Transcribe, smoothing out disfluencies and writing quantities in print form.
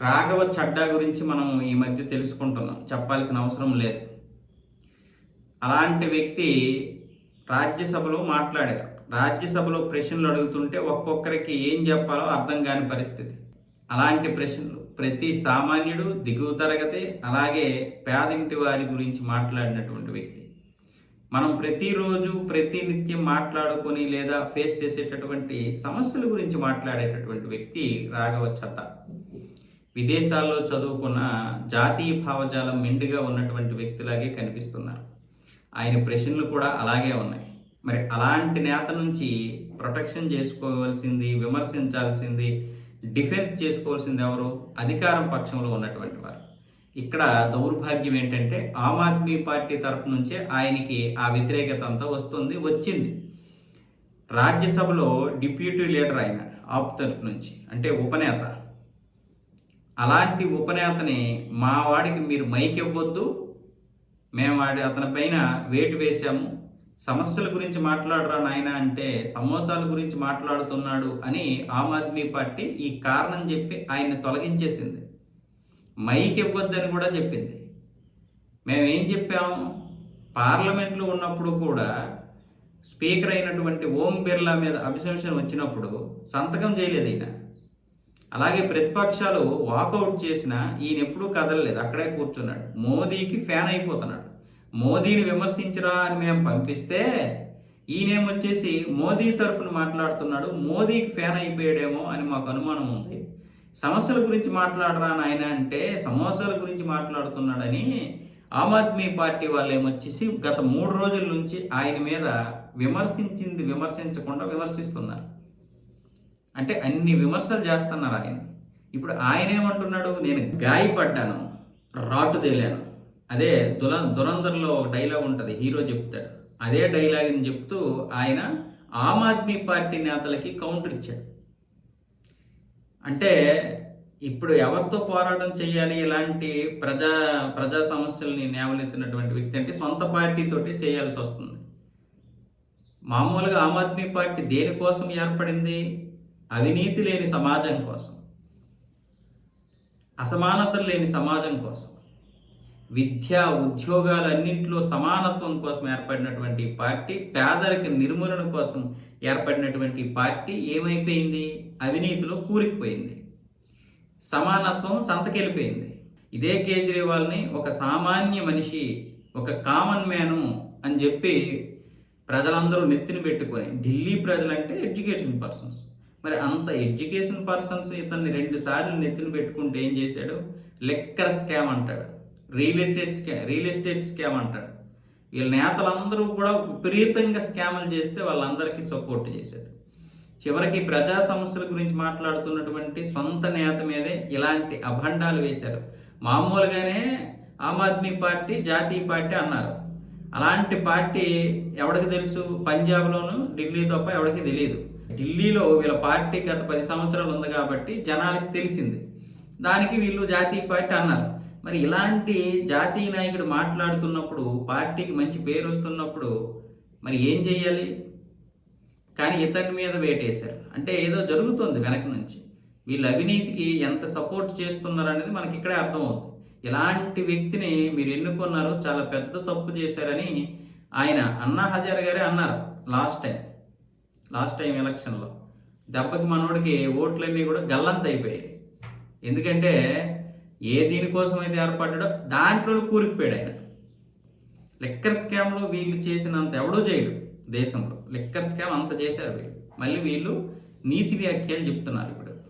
రాఘవ చడ్డా గురించి మనం ఈ మధ్య తెలుసుకుంటున్నాం, చెప్పాల్సిన అవసరం లేదు. అలాంటి వ్యక్తి రాజ్యసభలో మాట్లాడారు. రాజ్యసభలో ప్రశ్నలు అడుగుతుంటే ఒక్కొక్కరికి ఏం చెప్పాలో అర్థం కాని పరిస్థితి. అలాంటి ప్రశ్నలు ప్రతి సామాన్యుడు, దిగువ తరగతి, అలాగే పేదింటి వారి గురించి మాట్లాడినటువంటి వ్యక్తి. మనం ప్రతిరోజు ప్రతినిత్యం మాట్లాడుకొని లేదా ఫేస్ చేసేటటువంటి సమస్యల గురించి మాట్లాడేటటువంటి వ్యక్తి రాఘవ చద్దా. విదేశాల్లో చదువుకున్న జాతీయ భావజాలం మెండుగా ఉన్నటువంటి వ్యక్తిలాగే కనిపిస్తున్నారు. ఆయన ప్రశ్నలు కూడా అలాగే ఉన్నాయి. మరి అలాంటి నేత నుంచి ప్రొటెక్షన్ చేసుకోవాల్సింది, విమర్శించాల్సింది, డిఫెన్స్ చేసుకోవాల్సింది ఎవరు? అధికారం పక్షంలో ఉన్నటువంటి వారు. ఇక్కడ దౌర్భాగ్యం ఏంటంటే ఆమ్ ఆద్మీ పార్టీ తరఫు నుంచే ఆయనకి ఆ వ్యతిరేకత అంతా వచ్చింది. రాజ్యసభలో డిప్యూటీ లీడర్ ఆయన ఆప్ తరఫు నుంచి, అంటే ఉపనేత. అలాంటి ఉపనేతని మా వాడికి మీరు మైక్ ఇవ్వద్దు, మేము అతని పైన వేటు వేశాము, సమస్యల గురించి మాట్లాడరా నాయన అంటే సమోసాల గురించి మాట్లాడుతున్నాడు అని ఆమ్ ఆద్మీ పార్టీ ఈ కారణం చెప్పి ఆయన్ని తొలగించేసింది. మైక్ ఇవ్వద్దని కూడా చెప్పింది. మేమేం చెప్పాము? పార్లమెంట్లో ఉన్నప్పుడు కూడా స్పీకర్ అయినటువంటి ఓం బిర్లా మీద అభిశంసన వచ్చినప్పుడు సంతకం చేయలేదు ఈయన. అలాగే ప్రతిపక్షాలు వాకౌట్ చేసినా ఈయన ఎప్పుడూ కదలలేదు, అక్కడే కూర్చున్నాడు. మోదీకి ఫ్యాన్ అయిపోతున్నాడు. మోదీని విమర్శించరా అని మేము పంపిస్తే ఈయనేమొచ్చేసి మోదీ తరఫున మాట్లాడుతున్నాడు, మోదీకి ఫ్యాన్ అయిపోయాడేమో అని మాకు అనుమానం ఉంది. సమస్యల గురించి మాట్లాడరా నాయన అంటే సమస్యల గురించి మాట్లాడుతున్నాడని ఆమ్ ఆద్మీ పార్టీ వాళ్ళు ఏమొచ్చేసి గత 3 రోజుల నుంచి ఆయన మీద విమర్శించకుండా విమర్శిస్తున్నారు. అంటే అన్ని విమర్శలు చేస్తున్నారు ఆయన. ఇప్పుడు ఆయన ఏమంటున్నాడు? నేను గాయపడ్డాను, రాటు తేలాను. అదే దురంధర్లో డైలాగ్ ఉంటుంది, హీరో చెప్తాడు. అదే డైలాగ్ని చెప్తూ ఆయన ఆమ్ ఆద్మీ పార్టీ నేతలకి కౌంటర్ ఇచ్చాడు. అంటే ఇప్పుడు ఎవరితో పోరాటం చేయాలి? ఇలాంటి ప్రజా సమస్యల్ని లేవనెత్తినటువంటి వ్యక్తి అంటే సొంత పార్టీతోటి చేయాల్సి వస్తుంది. మామూలుగా ఆమ్ ఆద్మీ పార్టీ దేనికోసం ఏర్పడింది? అవినీతి లేని సమాజం కోసం, అసమానతలు లేని సమాజం కోసం, విద్య ఉద్యోగాలన్నింటిలో సమానత్వం కోసం ఏర్పడినటువంటి పార్టీ, పేదరిక నిర్మూలన కోసం ఏర్పడినటువంటి పార్టీ ఏమైపోయింది? అవినీతిలో కూరుకుపోయింది, సమానత్వం సంతకెళ్ళిపోయింది. ఇదే కేజ్రీవాల్ని ఒక సామాన్య మనిషి, ఒక కామన్ మ్యాను అని చెప్పి ప్రజలందరూ నెత్తిన పెట్టుకొని, ఢిల్లీ ప్రజలంటే ఎడ్యుకేషన్ పర్సన్స్, మరి అంత ఎడ్యుకేషన్ పర్సన్స్ ఇతన్ని 2 సార్లు నెత్తిన పెట్టుకుంటే ఏం చేశాడు? లెక్కర్ స్కామ్ అంటాడు, రియల్ ఎస్టేట్ స్కామ్ అంటాడు. వీళ్ళ నేతలందరూ కూడా విపరీతంగా స్కాములు చేస్తే వాళ్ళందరికీ సపోర్ట్ చేశాడు. చివరికి ప్రజా సమస్యల గురించి మాట్లాడుతున్నటువంటి సొంత నేత మీదే ఇలాంటి అభండాలు వేశారు. మామూలుగానే ఆమ్ ఆద్మీ పార్టీ జాతీయ పార్టీ అన్నారు. అలాంటి పార్టీ ఎవరికి తెలుసు? పంజాబ్లోను ఢిల్లీ తప్ప ఎవరికి తెలియదు. ఢిల్లీలో వీళ్ళ పార్టీ గత 10 సంవత్సరాలు ఉంది కాబట్టి జనాలకి తెలిసింది. దానికి వీళ్ళు జాతీయ పార్టీ అన్నారు. మరి ఇలాంటి జాతీయ నాయకుడు మాట్లాడుతున్నప్పుడు, పార్టీకి మంచి పేరు వస్తున్నప్పుడు మరి ఏం చెయ్యాలి? కానీ ఇతని మీద వేటేశారు. అంటే ఏదో జరుగుతుంది వెనక నుంచి. వీళ్ళు అవినీతికి ఎంత సపోర్ట్ చేస్తున్నారు అనేది మనకి ఇక్కడే అర్థమవుతుంది. ఇలాంటి వ్యక్తిని మీరు ఎన్నుకున్నారు, చాలా పెద్ద తప్పు చేశారని ఆయన అన్నా హజారే గారే అన్నారు లాస్ట్ టైం ఎలక్షన్లో. దెబ్బకి మనోడికి ఓట్లన్నీ కూడా గల్లంత అయిపోయాయి. ఎందుకంటే దీనికోసం అయితే ఏర్పడ్డాడో దాంట్లో కూరుకుపోయాడు ఆయన. లిక్కర్ స్కామ్లో వీళ్ళు చేసినంత ఎవడూ చేయడు దేశంలో. లిక్కర్ స్కామ్ అంత చేశారు వీళ్ళు. మళ్ళీ వీళ్ళు నీతి వ్యాఖ్యలు చెప్తున్నారు ఇప్పుడు.